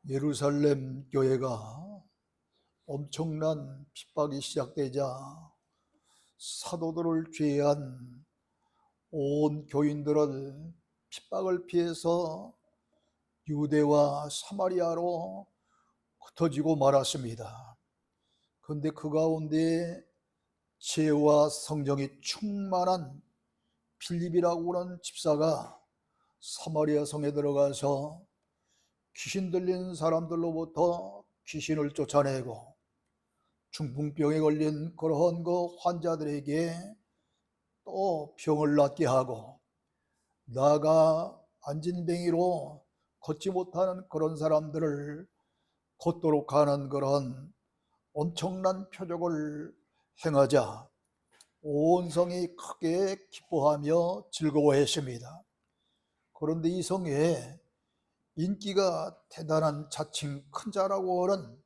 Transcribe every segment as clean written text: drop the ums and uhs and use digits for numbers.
예루살렘 교회가 엄청난 핍박이 시작되자 사도들을 제외한 온 교인들은 핍박을 피해서 유대와 사마리아로 흩어지고 말았습니다. 그런데 그 가운데 지혜와 성령이 충만한 빌립이라고 하는 집사가 사마리아 성에 들어가서 귀신 들린 사람들로부터 귀신을 쫓아내고 중풍병에 걸린 그러한 그 환자들에게 또 병을 낫게 하고, 나아가 안진뱅이로 걷지 못하는 그런 사람들을 걷도록 하는 그런 엄청난 표적을 행하자 온 성이 크게 기뻐하며 즐거워했습니다. 그런데 이 성에 인기가 대단한 자칭 큰 자라고 하는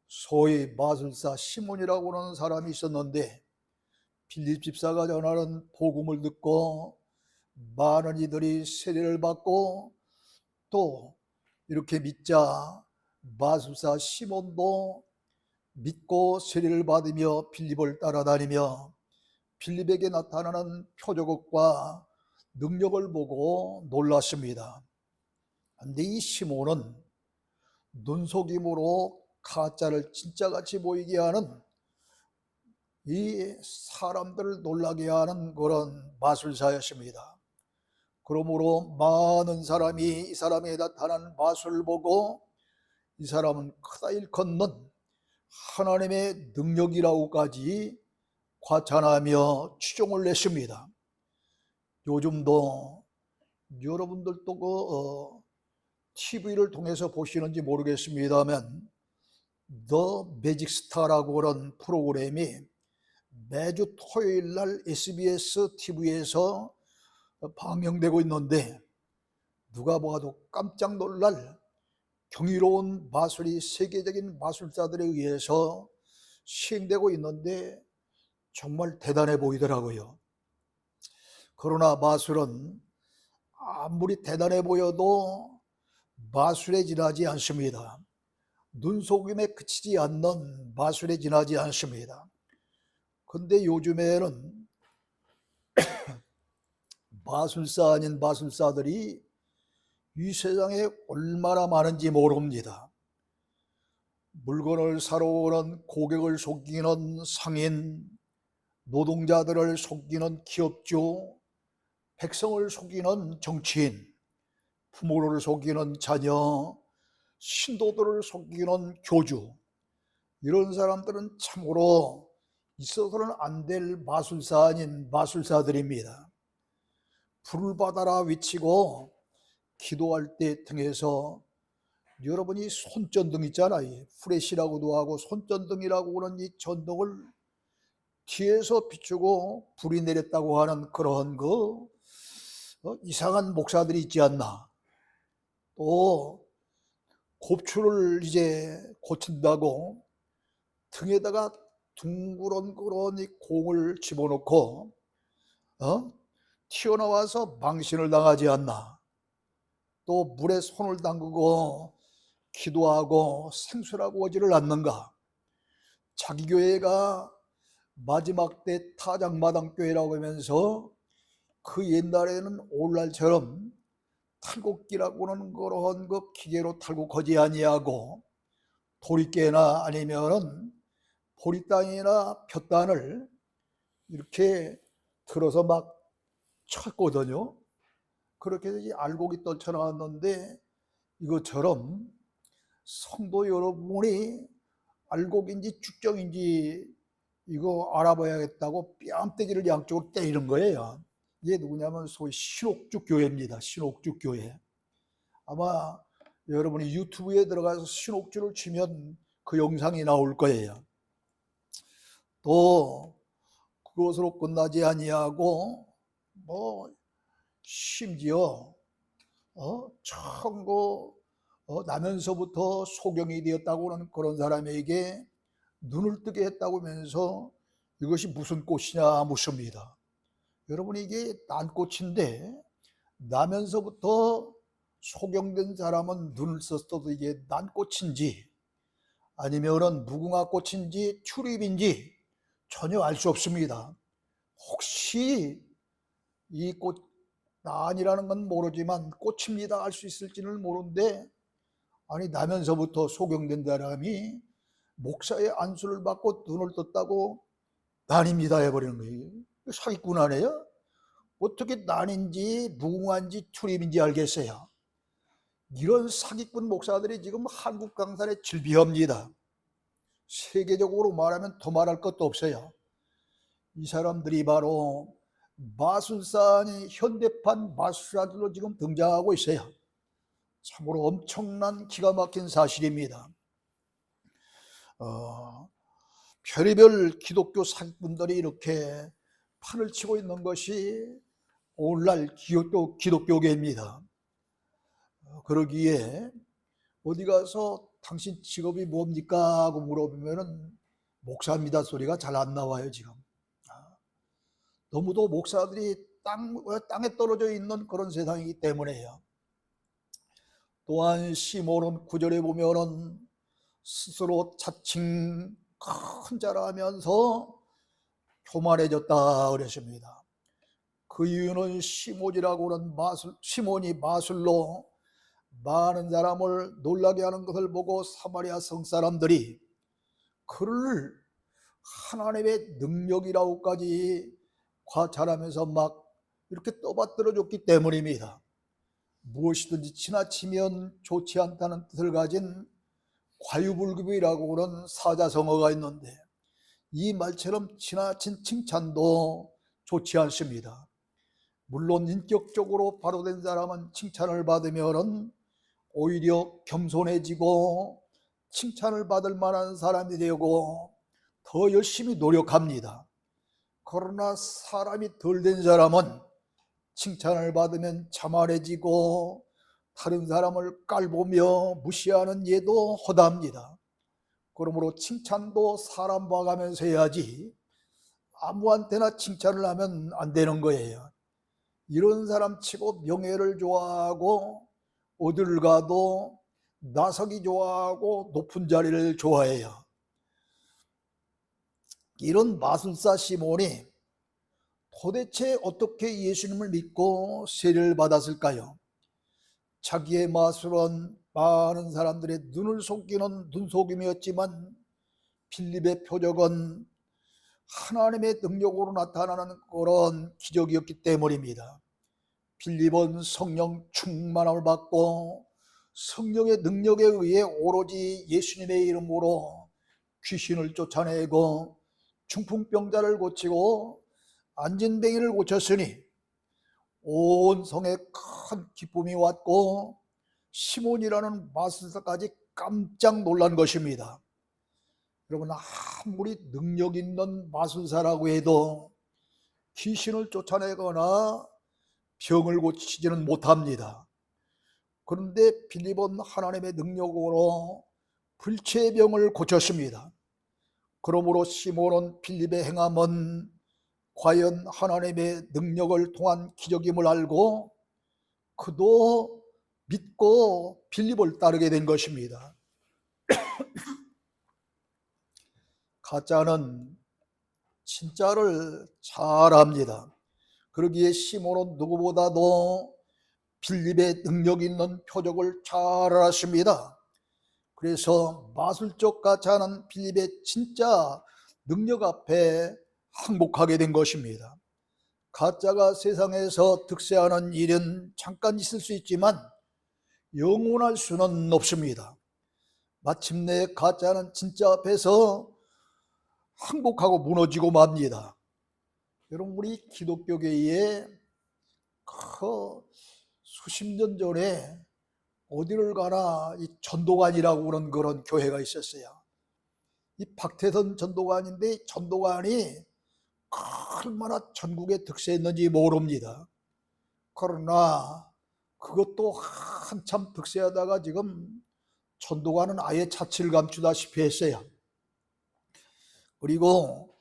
소위 마술사 시몬이라고 하는 사람이 있었는데, 빌립 집사가 전하는 복음을 듣고 많은 이들이 세례를 받고, 또 이렇게 믿자 마술사 시몬도 믿고 세례를 받으며 빌립을 따라다니며 빌립에게 나타나는 표적과 능력을 보고 놀랐습니다. 그런데 이 시몬은 눈속임으로 가짜를 진짜같이 보이게 하는, 이 사람들을 놀라게 하는 그런 마술사였습니다. 그러므로 많은 사람이 이 사람에 나타난 마술을 보고 이 사람은 크다 일컫는 하나님의 능력이라고까지 과찬하며 추종을 했습니다. 요즘도 여러분들도 TV를 통해서 보시는지 모르겠습니다만 더 매직 스타라고 하는 프로그램이 매주 토요일 날 SBS TV에서 방영되고 있는데, 누가 봐도 깜짝 놀랄 경이로운 마술이 세계적인 마술사들에 의해서 시행되고 있는데 정말 대단해 보이더라고요. 그러나 마술은 아무리 대단해 보여도 마술에 지나지 않습니다. 눈속임에 그치지 않는 마술에 지나지 않습니다. 근데 요즘에는 마술사 아닌 마술사들이 이 세상에 얼마나 많은지 모릅니다. 물건을 사러 오는 고객을 속이는 상인, 노동자들을 속이는 기업주, 백성을 속이는 정치인, 부모를 속이는 자녀, 신도들을 속이는 교주, 이런 사람들은 참으로 있어서는 안 될 마술사 아닌 마술사들입니다. 불을 받아라 외치고 기도할 때 등에서, 여러분이 손전등 있잖아요. 프레시라고도 하고 손전등이라고 하는 이 전등을 뒤에서 비추고 불이 내렸다고 하는 그런 이상한 목사들이 있지 않나. 또 곱추를 이제 고친다고 등에다가 둥그런 그런 이 공을 집어넣고 튀어나와서 망신을 당하지 않나. 또 물에 손을 담그고 기도하고 생수라고 하지를 않는가. 자기 교회가 마지막 때 타작마당교회라고 하면서 그 옛날에는 오늘날처럼 탈곡기라고 하는 그런 그 기계로 탈곡하지 아니하고 도리깨나 아니면은 보리땅이나 볕단을 이렇게 들어서 막 쳤거든요. 그렇게 해서 알곡이 떨쳐나왔는데, 이것처럼 성도 여러분이 알곡인지 쭉정인지 이거 알아봐야겠다고 뺨때기를 양쪽으로 때리는 거예요. 이게 누구냐면 소위 신옥주 교회입니다. 신옥주 교회. 아마 여러분이 유튜브에 들어가서 신옥주를 치면 그 영상이 나올 거예요. 또 그것으로 끝나지 아니하고 심지어 청고 나면서부터 소경이 되었다고 하는 그런 사람에게 눈을 뜨게 했다고 하면서 이것이 무슨 꽃이냐 묻습니다. 여러분, 이게 난꽃인데 나면서부터 소경된 사람은 눈을 썼어도 이게 난꽃인지 아니면은 무궁화 꽃인지 튤립인지 전혀 알 수 없습니다. 혹시 이 꽃 난이라는 건 모르지만 꽃입니다 알 수 있을지는 모르는데, 아니 나면서부터 소경된 사람이 목사의 안수를 받고 눈을 떴다고 난입니다 해버리는 거예요. 사기꾼 아니에요? 어떻게 난인지 무궁화인지 튤립인지 알겠어요? 이런 사기꾼 목사들이 지금 한국 강산에 질비합니다. 세계적으로 말하면 더 말할 것도 없어요. 이 사람들이 바로 마술사니 현대판 마술사들로 지금 등장하고 있어요. 참으로 엄청난 기가 막힌 사실입니다. 별의별 기독교 사기꾼들이 이렇게 판을 치고 있는 것이 오늘날 기독교계입니다. 그러기에 어디 가서 당신 직업이 뭡니까 하고 물어보면은 목사입니다 소리가 잘 안 나와요. 지금 너무도 목사들이 땅에 떨어져 있는 그런 세상이기 때문에요. 또한 시몬은 9절에 보면은 스스로 자칭 큰 자라면서 교만해졌다 그랬습니다. 그 이유는 시몬이라고 하는 시몬이 마술로 많은 사람을 놀라게 하는 것을 보고 사마리아 성 사람들이 그를 하나님의 능력이라고까지 과찬하면서 막 이렇게 떠받들어 줬기 때문입니다. 무엇이든지 지나치면 좋지 않다는 뜻을 가진 과유불급이라고 하는 사자성어가 있는데, 이 말처럼 지나친 칭찬도 좋지 않습니다. 물론 인격적으로 바로된 사람은 칭찬을 받으면 오히려 겸손해지고 칭찬을 받을 만한 사람이 되고 더 열심히 노력합니다. 그러나 사람이 덜 된 사람은 칭찬을 받으면 자만해지고 다른 사람을 깔보며 무시하는 예도 허다합니다. 그러므로 칭찬도 사람 봐가면서 해야지 아무한테나 칭찬을 하면 안 되는 거예요. 이런 사람 치고 명예를 좋아하고 어딜 가도 나서기 좋아하고 높은 자리를 좋아해요. 이런 마술사 시몬이 도대체 어떻게 예수님을 믿고 세례를 받았을까요? 자기의 마술은 많은 사람들의 눈을 속이는 눈속임이었지만 빌립의 표적은 하나님의 능력으로 나타나는 그런 기적이었기 때문입니다. 빌립은 성령 충만함을 받고 성령의 능력에 의해 오로지 예수님의 이름으로 귀신을 쫓아내고 중풍병자를 고치고 안진뱅이를 고쳤으니 온 성에 큰 기쁨이 왔고 시몬이라는 마술사까지 깜짝 놀란 것입니다. 여러분, 아무리 능력 있는 마술사라고 해도 귀신을 쫓아내거나 병을 고치지는 못합니다. 그런데 빌립은 하나님의 능력으로 불치의 병을 고쳤습니다. 그러므로 시몬은 빌립의 행함은 과연 하나님의 능력을 통한 기적임을 알고 그도 믿고 빌립을 따르게 된 것입니다. 가짜는 진짜를 잘 압니다. 그러기에 시몬은 누구보다도 빌립의 능력 있는 표적을 잘 알았습니다. 그래서 마술적 가짜는 빌립의 진짜 능력 앞에 항복하게 된 것입니다. 가짜가 세상에서 득세하는 일은 잠깐 있을 수 있지만 영원할 수는 없습니다. 마침내 가짜는 진짜 앞에서 항복하고 무너지고 맙니다. 여러분, 우리 기독교계에 수십 년 전에 어디를 가나 이 전도관이라고 하는 그런 교회가 있었어요. 이 박태선 전도관인데 전도관이 얼마나 전국에 득세했는지 모릅니다. 그러나 그것도 한참 득세하다가 지금 전도관은 아예 자취를 감추다시피 했어요. 그리고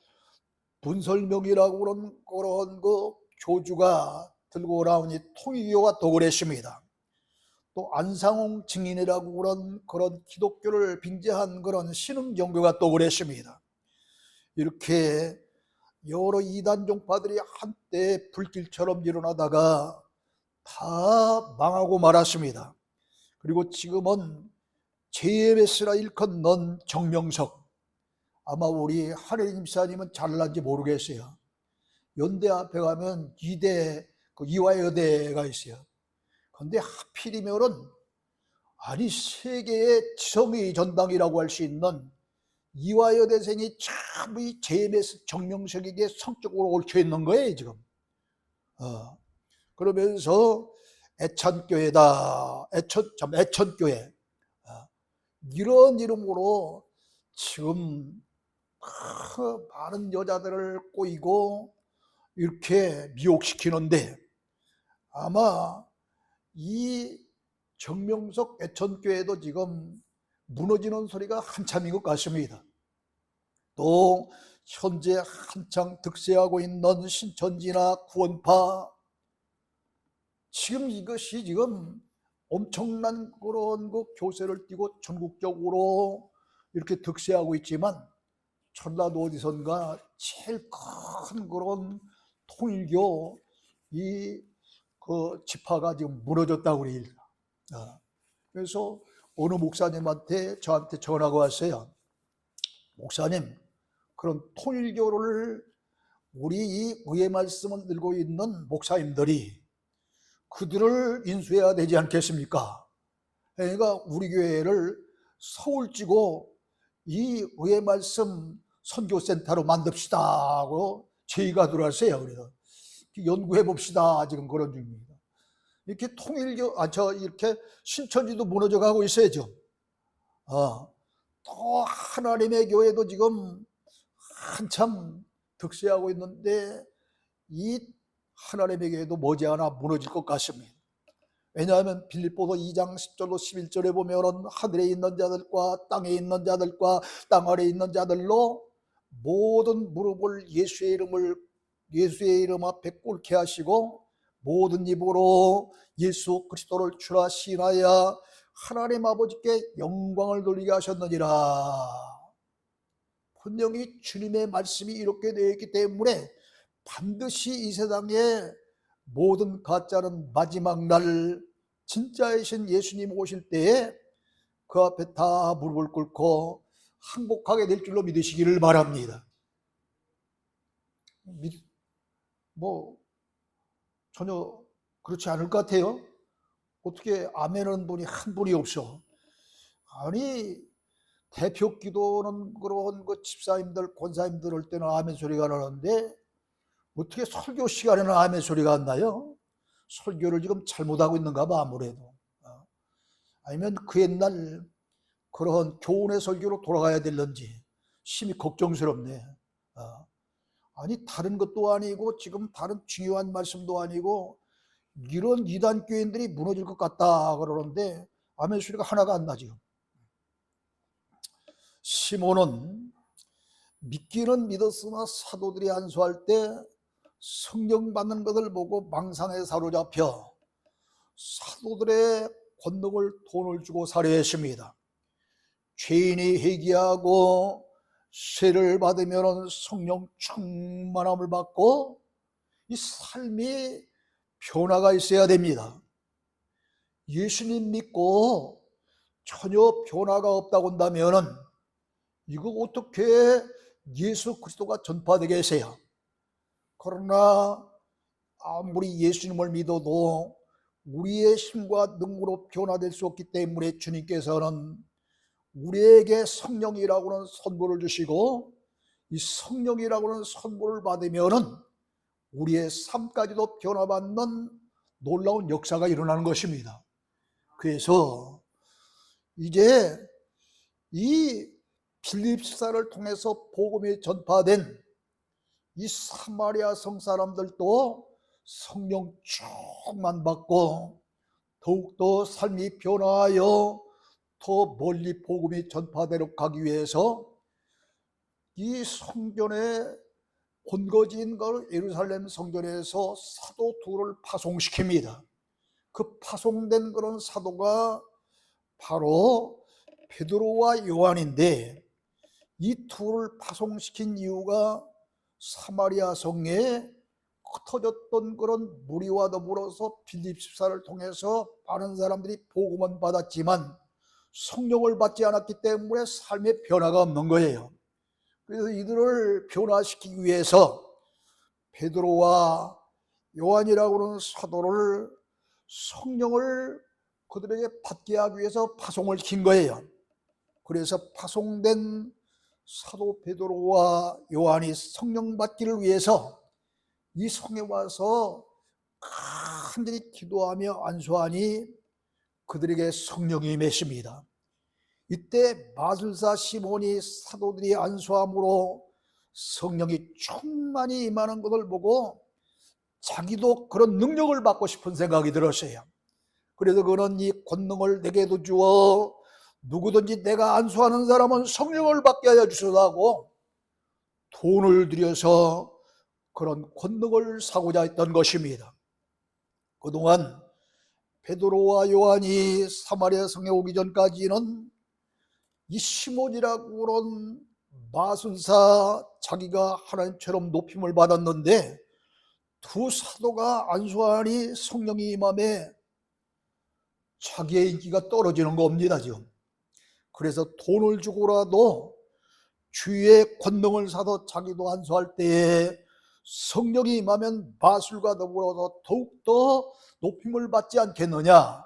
문설명이라고 그런 그 교주가 들고 나오니 통일교가 또 그랬습니다. 또 안상홍 증인이라고 그런 기독교를 빙자한 그런 신흥 종교가 또 그랬습니다. 이렇게 여러 이단 종파들이 한때 불길처럼 일어나다가 다 망하고 말았습니다. 그리고 지금은 JMS라 일컫는 정명석, 아마 우리 한혜림 집사님은 잘난지 모르겠어요. 연대 앞에 가면 이화여대가 있어요. 그런데 하필이면은 아니 세계의 지성의 전당이라고 할 수 있는 이화여대생이 참 이 JMS 정명석에게 성적으로 얽혀 있는 거예요 지금. 그러면서 애천교회다, 애천교회, 이런 이름으로 지금 많은 여자들을 꼬이고 이렇게 미혹시키는데, 아마 이 정명석 애천교회도 지금 무너지는 소리가 한참인 것 같습니다. 또 현재 한창 득세하고 있는 신천지나 구원파, 지금 이것이 지금 엄청난 그런 그 교세를 띠고 전국적으로 이렇게 득세하고 있지만, 전라도 어디선가 제일 큰 그런 통일교 그 지파가 지금 무너졌다고 그래요. 그래서 어느 목사님한테 저한테 전화가 왔어요. 목사님, 그런 통일교를 우리 이 의의 말씀을 들고 있는 목사님들이 그들을 인수해야 되지 않겠습니까? 그러니까 우리 교회를 서울지고 이 의의 말씀 선교센터로 만듭시다 하고 제의가 들어왔어요. 그래서 연구해 봅시다. 지금 그런 중입니다. 이렇게 통일교, 이렇게 신천지도 무너져 가고 있어요, 지금. 또 하나님의 교회도 지금 한참 득세하고 있는데, 이 하나님의 교회도 머지않아 무너질 것 같습니다. 왜냐하면 빌립보서 2장 10절로 11절에 보면은 하늘에 있는 자들과 땅에 있는 자들과 땅 아래에 있는 자들로 모든 무릎을 예수의 이름 앞에 꿇게 하시고 모든 입으로 예수 그리스도를 주라 시인하여 하나님 아버지께 영광을 돌리게 하셨느니라. 분명히 주님의 말씀이 이렇게 되어 있기 때문에 반드시 이 세상에 모든 가짜는 마지막 날 진짜이신 예수님 오실 때에 그 앞에 다 무릎을 꿇고 항복하게 될 줄로 믿으시기를 바랍니다. 전혀 그렇지 않을 것 같아요. 어떻게 아멘하는 분이 한 분이 없어. 아니, 대표 기도는 그런 그 집사님들, 권사님들 올 때는 아멘 소리가 나는데 어떻게 설교 시간에는 아멘 소리가 안 나요? 설교를 지금 잘못하고 있는가 봐, 아무래도. 아니면 그 옛날 그런 교훈의 설교로 돌아가야 될런지 심히 걱정스럽네. 아니, 다른 것도 아니고 지금 다른 중요한 말씀도 아니고 이런 이단 교인들이 무너질 것 같다 그러는데 아멘 소리가 하나가 안 나죠. 시몬은 믿기는 믿었으나 사도들이 안수할 때 성령 받는 것을 보고 망상에 사로잡혀 사도들의 권능을 돈을 주고 살해했습니다. 죄인이 회개하고 세를 받으면 성령 충만함을 받고 이 삶이 변화가 있어야 됩니다. 예수님 믿고 전혀 변화가 없다고 한다면 이거 어떻게 예수 그리스도가 전파되겠어요? 그러나 아무리 예수님을 믿어도 우리의 힘과 능으로 변화될 수 없기 때문에 주님께서는 우리에게 성령이라고 하는 선물을 주시고 이 성령이라고 하는 선물을 받으면은 우리의 삶까지도 변화받는 놀라운 역사가 일어나는 것입니다. 그래서 이제 이 빌립 지사를 통해서 복음이 전파된 이 사마리아 성 사람들도 성령 충만 받고 더욱더 삶이 변화하여 더 멀리 복음이 전파되러 가기 위해서 이 성전에 본거지인 걸 예루살렘 성전에서 사도 둘을 파송시킵니다. 그 파송된 그런 사도가 바로 베드로와 요한인데, 이 둘을 파송시킨 이유가 사마리아 성에 흩어졌던 그런 무리와 더불어서 빌립 집사를 통해서 많은 사람들이 복음은 받았지만 성령을 받지 않았기 때문에 삶의 변화가 없는 거예요. 그래서 이들을 변화시키기 위해서 베드로와 요한이라고 하는 사도를 성령을 그들에게 받게 하기 위해서 파송을 시킨 거예요. 그래서 파송된 사도 베드로와 요한이 성령 받기를 위해서 이 성에 와서 간절히 기도하며 안수하니 그들에게 성령이 임했습니다. 이때 마술사 시몬이 사도들이 안수함으로 성령이 충만히 임하는 것을 보고 자기도 그런 능력을 받고 싶은 생각이 들었어요. 그래서 그는 이 권능을 내게도 주어 누구든지 내가 안수하는 사람은 성령을 받게 하여 주소서 하고 돈을 들여서 그런 권능을 사고자 했던 것입니다. 그동안 베드로와 요한이 사마리아 성에 오기 전까지는 이 시몬이라고 그런 마술사, 자기가 하나님처럼 높임을 받았는데 두 사도가 안수하니 성령이 임함에 자기의 인기가 떨어지는 겁니다 지금. 그래서 돈을 주고라도 주의 권능을 사서 자기도 안수할 때에 성령이 임하면 마술과 더불어서 더욱더 높임을 받지 않겠느냐,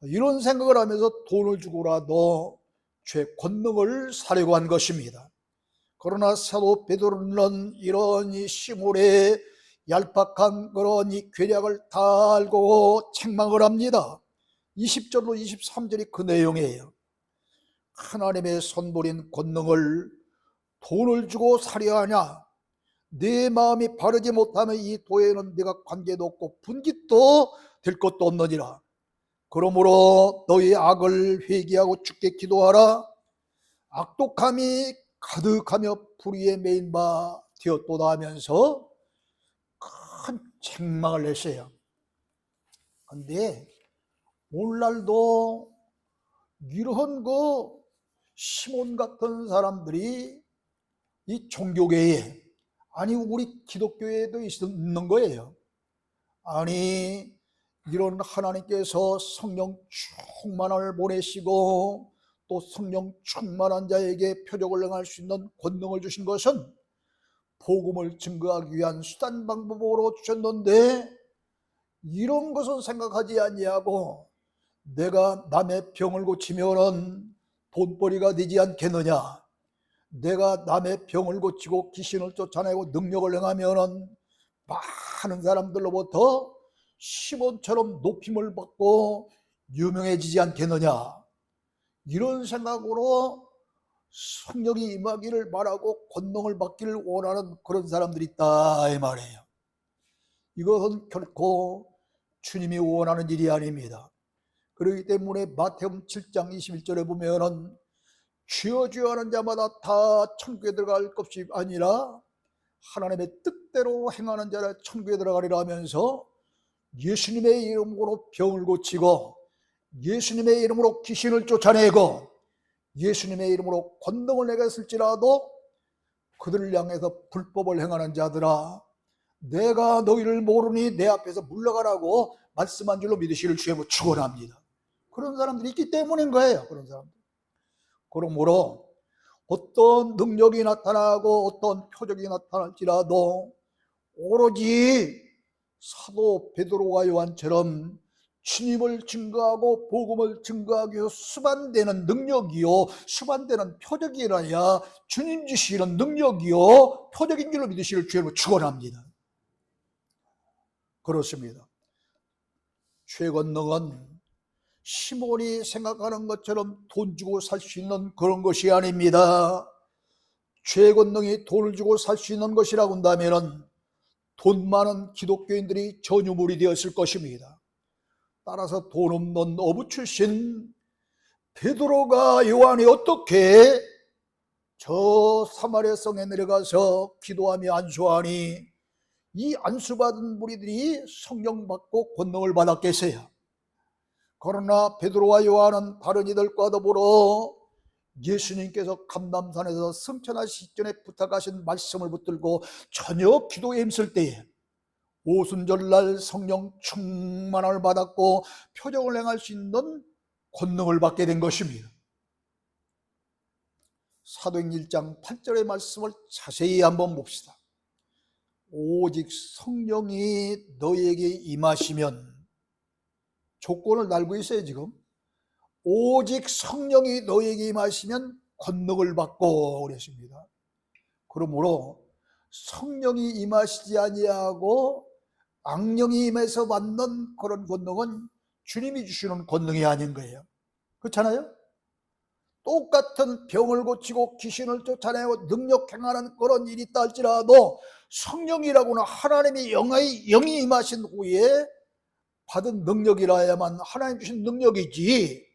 이런 생각을 하면서 돈을 주고라도 주의 권능을 사려고 한 것입니다. 그러나 사도 베드로는 이런 이 시몬의 얄팍한 그런 이 괴략을 다 알고 책망을 합니다. 20절로 23절이 그 내용이에요. 하나님의 선보린 권능을 돈을 주고 사려 하냐? 네 마음이 바르지 못하면 이 도에는 네가 관계도 없고 분깃도 될 것도 없느니라. 그러므로 너희 악을 회개하고 주께 기도하라. 악독함이 가득하며 불의에 매인 바 되었도다 하면서 큰 책망을 했어요. 그런데 오늘날도 이런 그 시몬 같은 사람들이 이 종교계에, 아니 우리 기독교에도 있는 거예요. 아니 이런 하나님께서 성령 충만함을 보내시고 또 성령 충만한 자에게 표적을 행할 수 있는 권능을 주신 것은 복음을 증거하기 위한 수단 방법으로 주셨는데 이런 것은 생각하지 아니하고 내가 남의 병을 고치면은 돈벌이가 되지 않겠느냐, 내가 남의 병을 고치고 귀신을 쫓아내고 능력을 행하면은 많은 사람들로부터 시몬처럼 높임을 받고 유명해지지 않겠느냐, 이런 생각으로 성령이 임하기를 바라고 권능을 받기를 원하는 그런 사람들이 있다 이 말이에요. 이것은 결코 주님이 원하는 일이 아닙니다. 그렇기 때문에 마태복음 7장 21절에 보면은 주여 주여 하는 자마다 다 천국에 들어갈 것이 아니라 하나님의 뜻대로 행하는 자라 천국에 들어가리라 하면서 예수님의 이름으로 병을 고치고 예수님의 이름으로 귀신을 쫓아내고 예수님의 이름으로 권능을 내겠을지라도 그들을 향해서 불법을 행하는 자들아 내가 너희를 모르니 내 앞에서 물러가라고 말씀한 줄로 믿으시기를 주의 축원합니다. 그런 사람들이 있기 때문인 거예요. 그런 사람들. 그러므로 어떤 능력이 나타나고 어떤 표적이 나타날지라도 오로지 사도 베드로와 요한처럼 주님을 증거하고 복음을 증거하기 위해서 수반되는 능력이요 수반되는 표적이라야 주님 주시는 능력이요 표적인 줄로 믿으시기를 주의 축원합니다. 그렇습니다. 주의 권능은 시몬이 생각하는 것처럼 돈 주고 살 수 있는 그런 것이 아닙니다. 주의 권능이 돈을 주고 살 수 있는 것이라고 한다면 돈 많은 기독교인들이 전유물이 되었을 것입니다. 따라서 돈 없는 어부 출신 베드로가 요한이 어떻게 저 사마리아 성에 내려가서 기도하며 안수하니 이 안수받은 무리들이 성령 받고 권능을 받았겠어요. 그러나 베드로와 요한은 다른 이들과 더불어 예수님께서 감람산에서 승천하시기 전에 부탁하신 말씀을 붙들고 전혀 기도에 힘쓸 때에 오순절날 성령 충만함을 받았고 표적을 행할 수 있는 권능을 받게 된 것입니다. 사도행전 1장 8절의 말씀을 자세히 한번 봅시다. 오직 성령이 너에게 임하시면, 조건을 달고 있어요. 지금 오직 성령이 너에게 임하시면 권능을 받고 그랬습니다. 그러므로 성령이 임하시지 아니하고 악령이 임해서 받는 그런 권능은 주님이 주시는 권능이 아닌 거예요. 그렇잖아요? 똑같은 병을 고치고 귀신을 쫓아내고 능력 행하는 그런 일이 있다 할지라도 성령이라고는 하나님의 영이 임하신 후에 받은 능력이라야만 하나님 주신 능력이지,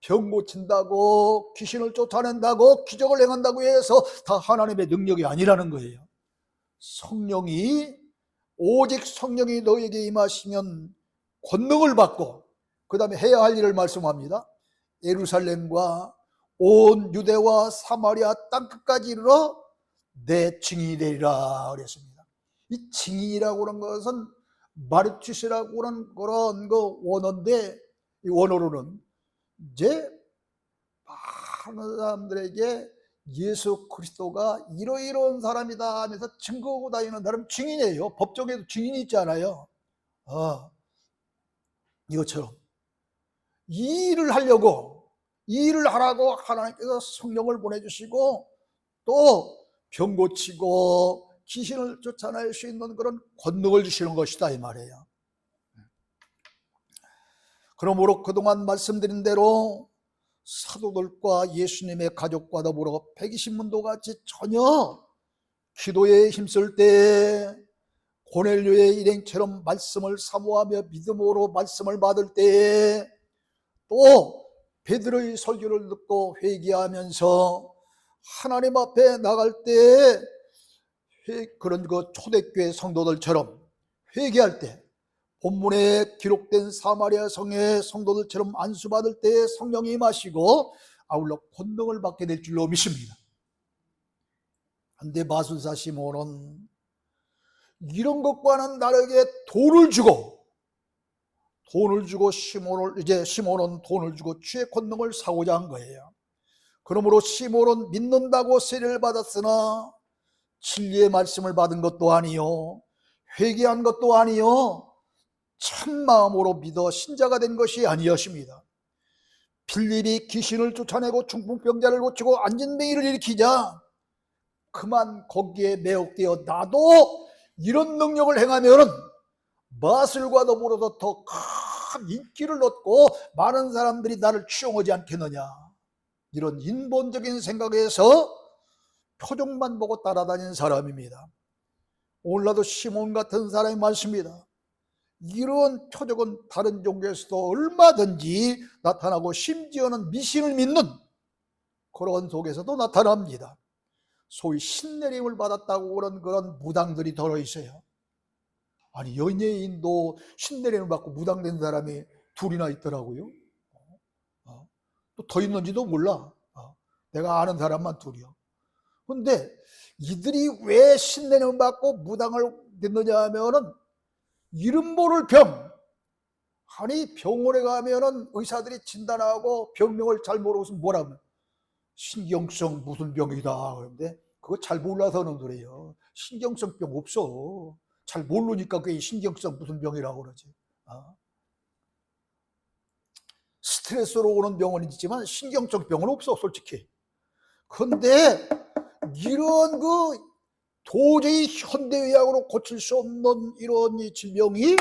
병 고친다고 귀신을 쫓아낸다고 기적을 행한다고 해서 다 하나님의 능력이 아니라는 거예요. 오직 성령이 너에게 임하시면 권능을 받고, 그 다음에 해야 할 일을 말씀합니다. 예루살렘과 온 유대와 사마리아 땅끝까지 이르러 내 증인이 되리라 그랬습니다. 이 증인이라고 하는 것은 마르투스라고 하는 그런 원어인데, 이 원어로는 이제 많은 사람들에게 예수 그리스도가 이러이러한 사람이다 하면서 증거하고 다니는 사람 증인이에요. 법정에도 증인이 있잖아요. 이것처럼 이 일을 하라고 하나님께서 성령을 보내주시고 또 병 고치고 귀신을 쫓아낼 수 있는 그런 권능을 주시는 것이다 이 말이에요. 그러므로 그동안 말씀드린 대로 사도들과 예수님의 가족과 더불어 120문도 같이 전혀 기도에 힘쓸 때, 고넬료의 일행처럼 말씀을 사모하며 믿음으로 말씀을 받을 때, 또 베드로의 설교를 듣고 회개하면서 하나님 앞에 나갈 때 그런 초대교회 성도들처럼 회개할 때, 본문에 기록된 사마리아 성의 성도들처럼 안수받을 때 성령이 임하시고 아울러 권능을 받게 될 줄로 믿습니다. 그런데 마술사 시몬은 이런 것과는 다르게 돈을 주고 시몬은 돈을 주고 주의 권능을 사고자 한 거예요. 그러므로 시몬은 믿는다고 세례를 받았으나 진리의 말씀을 받은 것도 아니요, 회개한 것도 아니요, 참마음으로 믿어 신자가 된 것이 아니었습니다. 빌립이 귀신을 쫓아내고 중풍병자를 고치고 안진뱅이를 일으키자 그만 거기에 매혹되어 나도 이런 능력을 행하면 마술과 더불어서 더 큰 인기를 얻고 많은 사람들이 나를 추종하지 않겠느냐, 이런 인본적인 생각에서 표정만 보고 따라다니는 사람입니다. 오늘날도 시몬 같은 사람이 많습니다. 이런 표적은 다른 종교에서도 얼마든지 나타나고 심지어는 미신을 믿는 그런 속에서도 나타납니다. 소위 신내림을 받았다고 그런 무당들이 들어있어요. 아니, 연예인도 신내림을 받고 무당된 사람이 둘이나 있더라고요. 또 더 있는지도 몰라. 내가 아는 사람만 둘이요. 근데 이들이 왜 신내림을 받고 무당을 됐느냐 하면은 이름 모를 병. 아니, 병원에 가면은 의사들이 진단하고 병명을 잘 모르고서 뭐라고 신경성 무슨 병이다 그런데 그거 잘 몰라서는 그래요. 신경성 병 없어. 잘 모르니까 그게 신경성 무슨 병이라고 그러지. 스트레스로 오는 병은 있지만 신경성 병은 없어 솔직히. 근데 이런 도저히 현대의학으로 고칠 수 없는 이런 이 질병이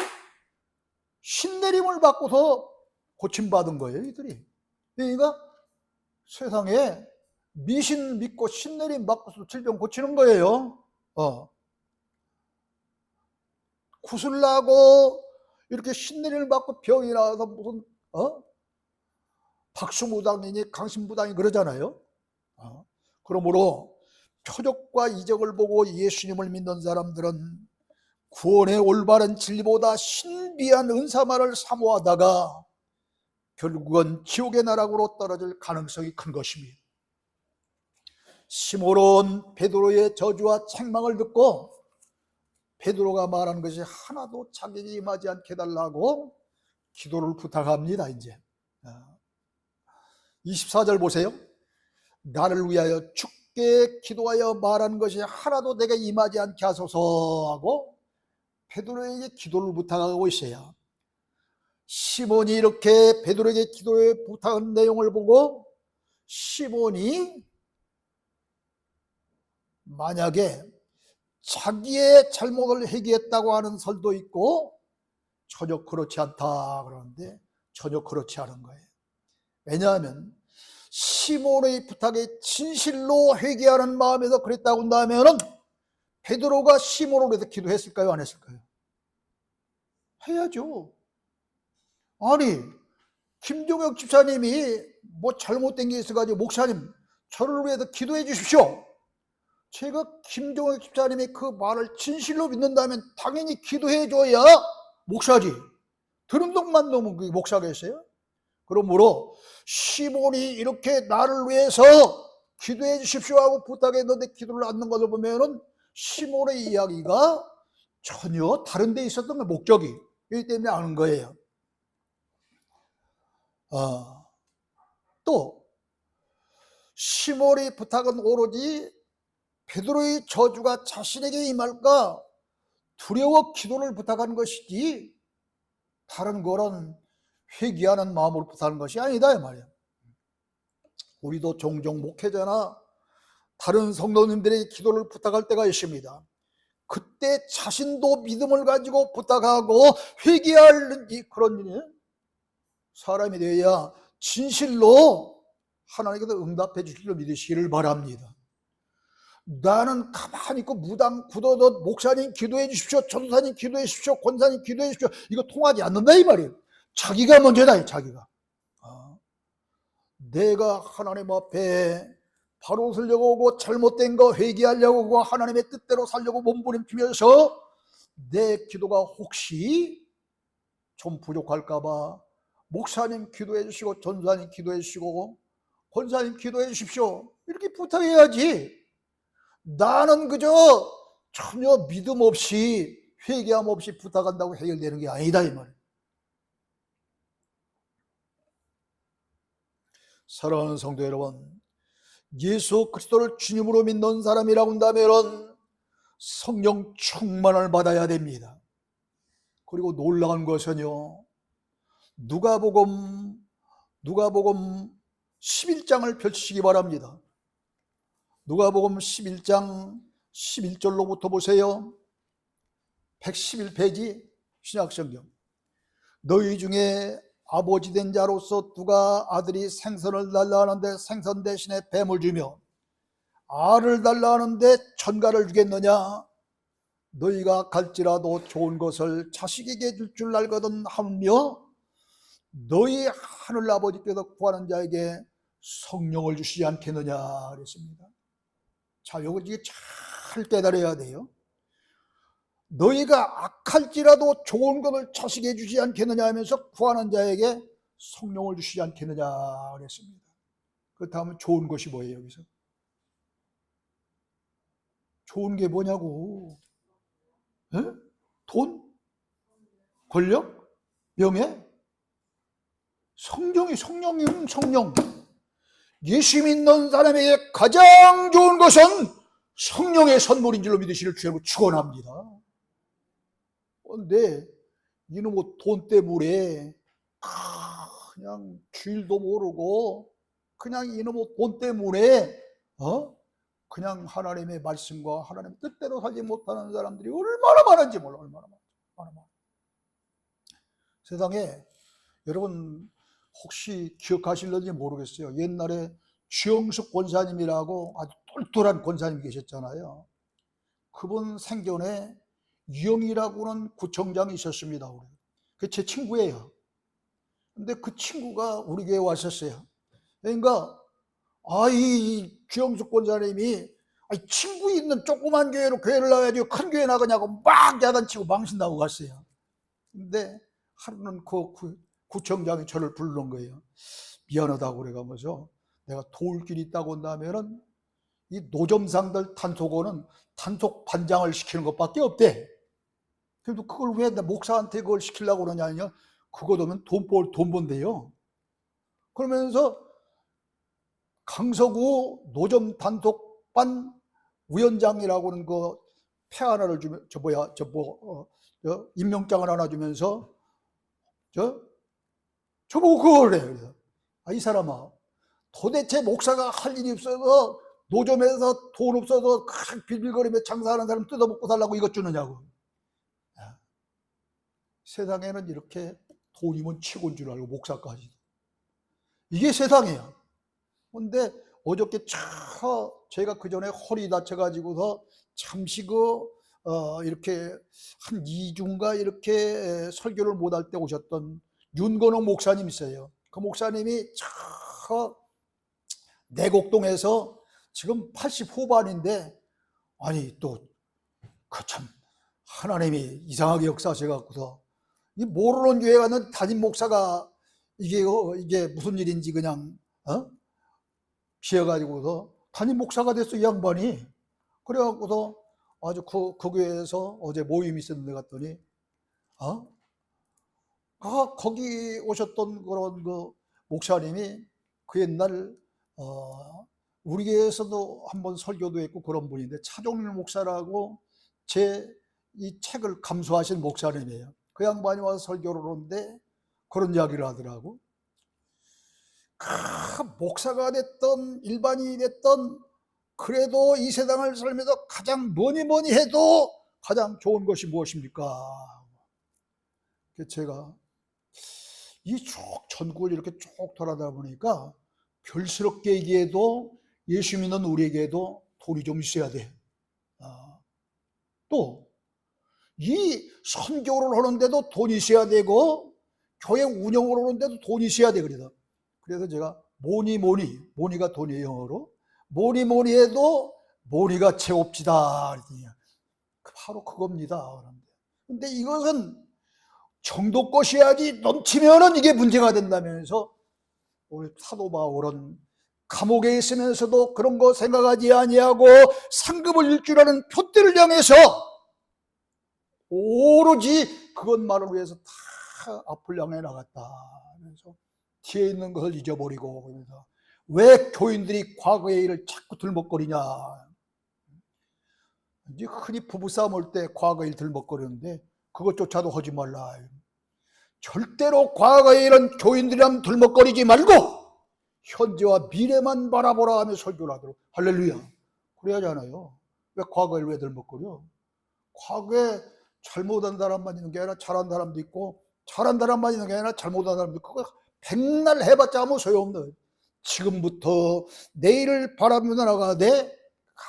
신내림을 받고서 고침받은 거예요 이들이. 그러니까 세상에 미신 믿고 신내림 받고서 질병 고치는 거예요. 구슬나고 이렇게 신내림을 받고 병이 나서 무슨 박수무당이니 강신무당이 그러잖아요. 그러므로 표적과 이적을 보고 예수님을 믿는 사람들은 구원의 올바른 진리보다 신비한 은사만을 사모하다가 결국은 지옥의 나락으로 떨어질 가능성이 큰 것입니다. 시몬은 베드로의 저주와 책망을 듣고 베드로가 말하는 것이 하나도 자기에게 임하지 않게 해달라고 기도를 부탁합니다. 이제 24절 보세요. 나를 위하여 주께 기도하여 말하는 것이 하나도 내게 임하지 않게 하소서 하고 베드로에게 기도를 부탁하고 있어요. 시몬이 이렇게 베드로에게 기도에 부탁한 내용을 보고 시몬이 만약에 자기의 잘못을 회개했다고 하는 설도 있고 전혀 그렇지 않다 그러는데 전혀 그렇지 않은 거예요. 왜냐하면 시몬의 부탁에 진실로 회개하는 마음에서 그랬다고 한다면 베드로가 시몬을 위해서 기도했을까요? 안 했을까요? 해야죠. 아니 김종혁 집사님이 뭐 잘못된 게 있어가지고 목사님 저를 위해서 기도해 주십시오. 제가 김종혁 집사님이 그 말을 진실로 믿는다면 당연히 기도해 줘야 목사지. 들은 동만 놓으면 그게 목사겠어요? 그러므로 시몬이 이렇게 나를 위해서 기도해 주십시오 하고 부탁했는데 기도를 않는 것을 보면은 시몬의 이야기가 전혀 다른 데 있었던 거 목적이 그렇기 때문에 아는 거예요. 또 시몬의 부탁은 오로지 베드로의 저주가 자신에게 임할까 두려워 기도를 부탁하는 것이지 다른 거는 회개하는 마음으로 부탁하는 것이 아니다 이 말이에요. 우리도 종종 목회자나 다른 성도님들에게 기도를 부탁할 때가 있습니다. 그때 자신도 믿음을 가지고 부탁하고 회개할 그런 일이 사람이 되어야 진실로 하나님께서 응답해 주시기를 믿으시기를 바랍니다. 나는 가만히 있고 무당 굳어도 목사님 기도해 주십시오, 전도사님 기도해 주십시오, 권사님 기도해 주십시오, 이거 통하지 않는다 이 말이에요. 자기가 먼저다. 자기가 내가 하나님 앞에 바로 서려고 하고 잘못된 거 회개하려고 하고 하나님의 뜻대로 살려고 몸부림치면서 내 기도가 혹시 좀 부족할까 봐 목사님 기도해 주시고 전도사님 기도해 주시고 권사님 기도해 주십시오 이렇게 부탁해야지. 나는 그저 전혀 믿음 없이 회개함 없이 부탁한다고 해결되는 게 아니다 이 말이에요. 사랑하는 성도 여러분, 예수 그리스도를 주님으로 믿는 사람이라고 한다면 성령 충만을 받아야 됩니다. 그리고 놀라운 것은요, 누가복음 11장을 펼치시기 바랍니다. 누가복음 11장 11절로부터 보세요. 111페이지 신약성경. 너희 중에 아버지 된 자로서 누가 아들이 생선을 달라 하는데 생선 대신에 뱀을 주며 알을 달라 하는데 천가를 주겠느냐? 너희가 갈지라도 좋은 것을 자식에게 줄 줄 알거든 하며 너희 하늘 아버지께서 구하는 자에게 성령을 주시지 않겠느냐 그랬습니다. 자, 요거 이게 잘 깨달아야 돼요. 너희가 악할지라도 좋은 것을 자식에게 주지 않겠느냐 하면서 구하는 자에게 성령을 주시지 않겠느냐 그랬습니다. 그렇다면 좋은 것이 뭐예요? 여기서 좋은 게 뭐냐고. 에? 돈? 권력? 명예? 성령이 성령. 예수 믿는 사람에게 가장 좋은 것은 성령의 선물인 줄로 믿으시기를 주님으로 축원합니다. 그런데 이놈의 돈 때문에 그냥 주일도 모르고 그냥 이놈의 돈 때문에 그냥 하나님의 말씀과 하나님의 뜻대로 살지 못하는 사람들이 얼마나 많은지 몰라. 얼마나 많아. 세상에 여러분 혹시 기억하실는지 모르겠어요. 옛날에 주영숙 권사님이라고 아주 똘똘한 권사님이 계셨잖아요. 그분 생전에 유영이라고는 구청장이 있었습니다. 그 제 친구예요. 근데 그 친구가 우리 교회에 왔었어요. 그러니까 이 주영숙 권사님이 아니, 친구 있는 조그만 교회로 교회를 나가야지 큰 교회 나가냐고 막 야단치고 망신나고 갔어요. 근데 하루는 그 구청장이 저를 부르는 거예요. 미안하다고 그래가면서 내가 도울 길이 있다고 한다면은 이 노점상들 단속원은 단속 반장을 시키는 것밖에 없대. 그래도 그걸 왜 목사한테 그걸 시키려고 그러냐? 그거 되면 돈 번대요. 그러면서 강서구 노점 단속반 위원장이라고 하는 그 폐 하나를 주면 임명장을 하나 주면서 저보고 그걸 해. 그래서 이 사람아, 도대체 목사가 할 일이 없어서 노점에서 돈 없어서 빌빌거리며 장사하는 사람 뜯어먹고 살라고 이것 주느냐고. 세상에는 이렇게 돈이면 최고인 줄 알고 목사까지. 이게 세상이에요. 근데 어저께 제가 그 전에 허리 다쳐가지고서 잠시 이렇게 한 2주인가 이렇게 설교를 못할 때 오셨던 윤건호 목사님 있어요. 그 목사님이 내곡동에서 지금 80 후반인데, 아니 또 그 참 하나님이 이상하게 역사하셔갖고서 이 모르는 교회 가는 담임 목사가 이게 무슨 일인지 그냥 피해가지고서 담임 목사가 됐어, 이 양반이. 그래갖고서 아주 그 교회에서 어제 모임이 있었는데 갔더니 거기 오셨던 그런 그 목사님이 그 옛날 우리 교회에서도 한번 설교도 했고 그런 분인데, 차종일 목사라고 제 이 책을 감수하신 목사님이에요. 그 양반이 와서 설교를 하는데 그런 이야기를 하더라고. 목사가 됐던 일반인이 됐던 그래도 이 세상을 살면서 가장 뭐니 해도 가장 좋은 것이 무엇입니까? 제가 이 쭉 전국을 이렇게 쭉 돌아다 보니까 별스럽게 얘기해도 예수 믿는 우리에게도 돈이 좀 있어야 돼. 또 이 선교를 하는데도 돈이 있어야 되고 교회 운영을 하는데도 돈이 있어야 돼. 그래서 제가 모니가 돈이에요, 영어로. 뭐니 해도 모니가 채웁시다 그랬더니 바로 그겁니다. 근데 이것은 정도 것이야지 넘치면은 이게 문제가 된다면서, 우리 사도 바울은 감옥에 있으면서도 그런 거 생각하지 아니하고 상급을 일주라는 표대를 향해서 오로지 그것만을 위해서 다 앞을 향해 나갔다. 그래서 뒤에 있는 것을 잊어버리고, 그래서 왜 교인들이 과거의 일을 자꾸 들먹거리냐. 이제 흔히 부부싸움 할 때 과거의 일 들먹거리는데 그것조차도 하지 말라. 절대로 과거의 일은 교인들이랑 들먹거리지 말고 현재와 미래만 바라보라 하며 설교를 하도록. 할렐루야. 그래야잖아요. 왜 과거에 왜 들먹거려? 과거에 잘못한 사람만 있는 게 아니라 잘한 사람도 있고, 잘한 사람만 있는 게 아니라 잘못한 사람도 있고, 그거 백날 해봤자 아무 소용없는. 지금부터 내일을 바라보며 나가되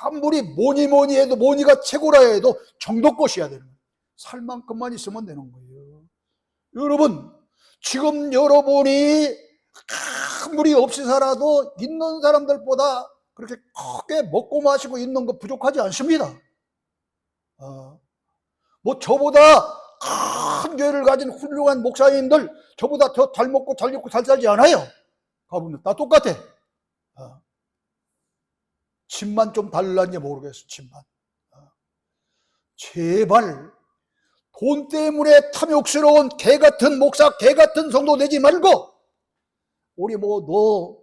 아무리 뭐니 해도 모니가 최고라 해도 정도껏이야 되는 거예요. 살 만큼만 있으면 되는 거예요. 여러분, 지금 여러분이 아무리 없이 살아도 있는 사람들보다 그렇게 크게 먹고 마시고 있는 거 부족하지 않습니다. 뭐 저보다 큰 교회를 가진 훌륭한 목사님들 저보다 더 잘 먹고 잘 입고 잘 살지 않아요. 가보면 다 똑같아. 집만 좀 달랐는지 모르겠어. 집만. 제발 돈 때문에 탐욕스러운 개같은 목사, 개같은 성도 되지 말고, 우리 너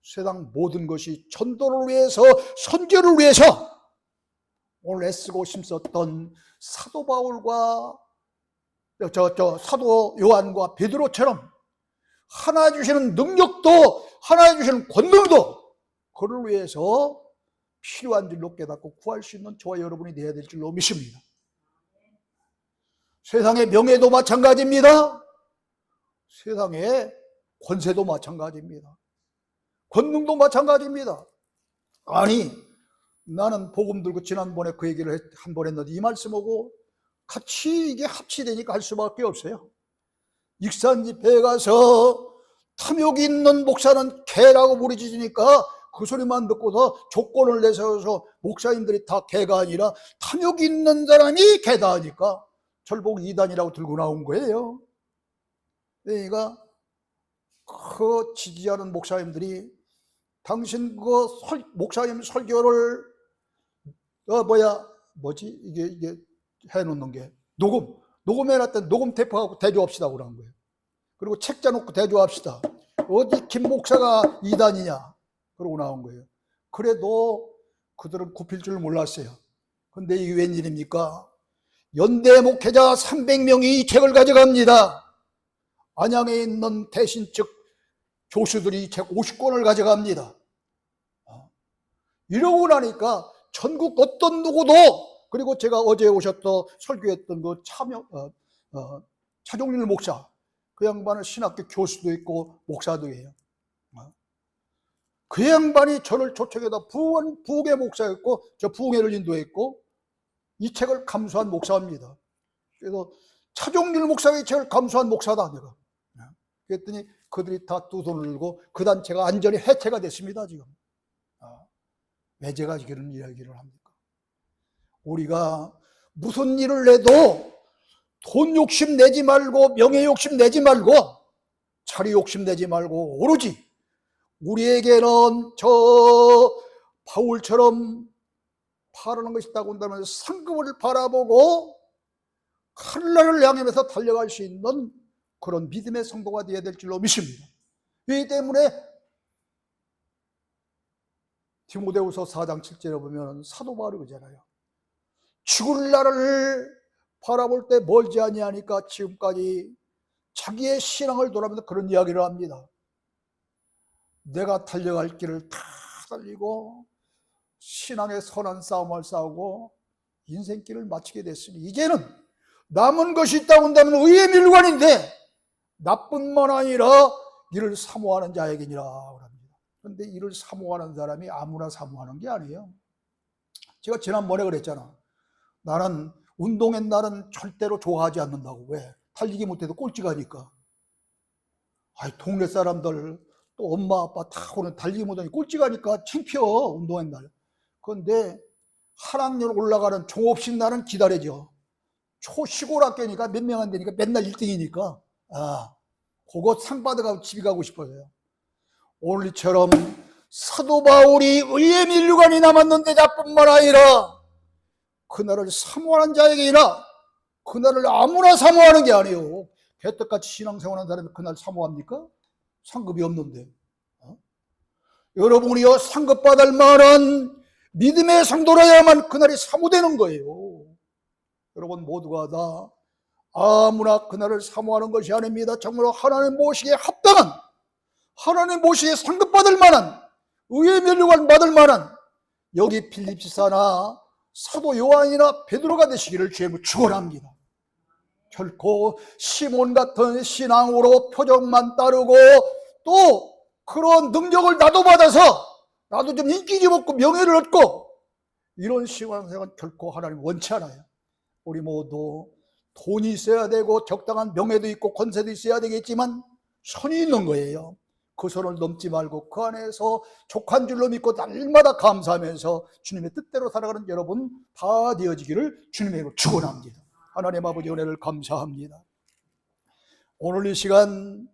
세상 모든 것이 전도를 위해서, 선교를 위해서 오늘 애쓰고 힘썼던 사도 바울과 사도 요한과 베드로처럼 하나 주시는 능력도, 하나 주시는 권능도 그를 위해서 필요한 줄로 깨닫고 구할 수 있는 저와 여러분이 되어야 될 줄로 믿습니다. 세상의 명예도 마찬가지입니다. 세상의 권세도 마찬가지입니다. 권능도 마찬가지입니다. 아니, 나는 복음 들고 지난번에 그 얘기를 한 번 했는데 이 말씀하고 같이 이게 합치되니까 할 수밖에 없어요. 익산 집회에 가서 탐욕이 있는 목사는 개라고 부르짖으니까 그 소리만 듣고서 조건을 내세워서 목사님들이 다 개가 아니라 탐욕 있는 사람이 개다 하니까 절복 이단이라고 들고 나온 거예요. 그러니까 그 지지하는 목사님들이 당신 그 목사님 설교를 이게 해놓는 게 녹음해놨더니 녹음 테이프하고 대조합시다 그러는 거예요. 그리고 책자 놓고 대조합시다. 어디 김 목사가 이단이냐 그러고 나온 거예요. 그래도 그들은 굽힐 줄 몰랐어요. 근데 이게 웬일입니까? 연대 목회자 300명이 이 책을 가져갑니다. 안양에 있는 대신 측 교수들이 이 책 50권을 가져갑니다. 이러고 나니까 전국 어떤 누구도, 그리고 제가 어제 오셨던 설교했던 그 차종일 목사, 그 양반은 신학교 교수도 있고 목사도예요. 그 양반이 저를 초청해다 부흥회 목사였고 저 부흥회를 인도했고 이 책을 감수한 목사입니다. 그래서 차종일 목사가 이 책을 감수한 목사다 내가. 그랬더니 그들이 다 두 손을 들고 그 단체가 완전히 해체가 됐습니다. 지금 왜 제가 이런 이야기를 합니까? 우리가 무슨 일을 해도 돈 욕심 내지 말고 명예 욕심 내지 말고 자리 욕심 내지 말고 오로지 우리에게는 저 바울처럼 바라는 것이 있다고 한다면 상급을 바라보고 하늘나라를 향하면서 달려갈 수 있는 그런 믿음의 성도가 되어야 될 줄로 믿습니다. 이 때문에 디모데후서 4장 7절에 보면 사도 바울이 그러잖아요. 죽을 날을 바라볼 때 멀지 아니하니까 지금까지 자기의 신앙을 돌아보면서 그런 이야기를 합니다. 내가 달려갈 길을 다 달리고 신앙의 선한 싸움을 싸우고 인생길을 마치게 됐으니 이제는 남은 것이 있다고 한다면 의의 밀관인데 나뿐만 아니라 이를 사모하는 자에게니라 합니다. 그런데 이를 사모하는 사람이 아무나 사모하는 게 아니에요. 제가 지난번에 그랬잖아. 나는 운동의 날은 절대로 좋아하지 않는다고. 왜? 달리기 못해도 꼴찌가니까. 동네 사람들 또 엄마 아빠 다 오늘 달리기 못하니 꼴찌가니까 창피해 운동의 날. 그런데 한 학년 올라가는 종업식 날은 기다려져. 초시골 학교니까 몇 명 안 되니까 맨날 1등이니까 그거 상 받아가고 집에 가고 싶어요. 오늘처럼 사도 바울이 의의 밀류관이 남았는데 나뿐만 아니라 그날을 사모하는 자에게나 그날을 아무나 사모하는 게 아니에요. 개떡같이 신앙생활하는 사람이 그날 사모합니까? 상급이 없는데. 여러분이요 상급받을 만한 믿음의 성도라야만 그날이 사모되는 거예요. 여러분 모두가 다 아무나 그날을 사모하는 것이 아닙니다. 정말로 하나님 모시기에 합당한, 하나님 모시기에 상급받을 만한, 의의 면류관 받을 만한 여기 빌립지사나 사도 요한이나 베드로가 되시기를 주님으로 축원합니다. 결코 시몬 같은 신앙으로 표정만 따르고 또 그런 능력을 나도 받아서 나도 좀 인기 좀 얻고 명예를 얻고 이런 신앙생활은 결코 하나님 원치 않아요. 우리 모두 돈이 있어야 되고 적당한 명예도 있고 권세도 있어야 되겠지만 선이 있는 거예요. 그 선을 넘지 말고 그 안에서 족한 줄로 믿고 날마다 감사하면서 주님의 뜻대로 살아가는 여러분 다 되어지기를 주님의 이름으로 축원합니다. 하나님 아버지 은혜를 감사합니다. 오늘 이 시간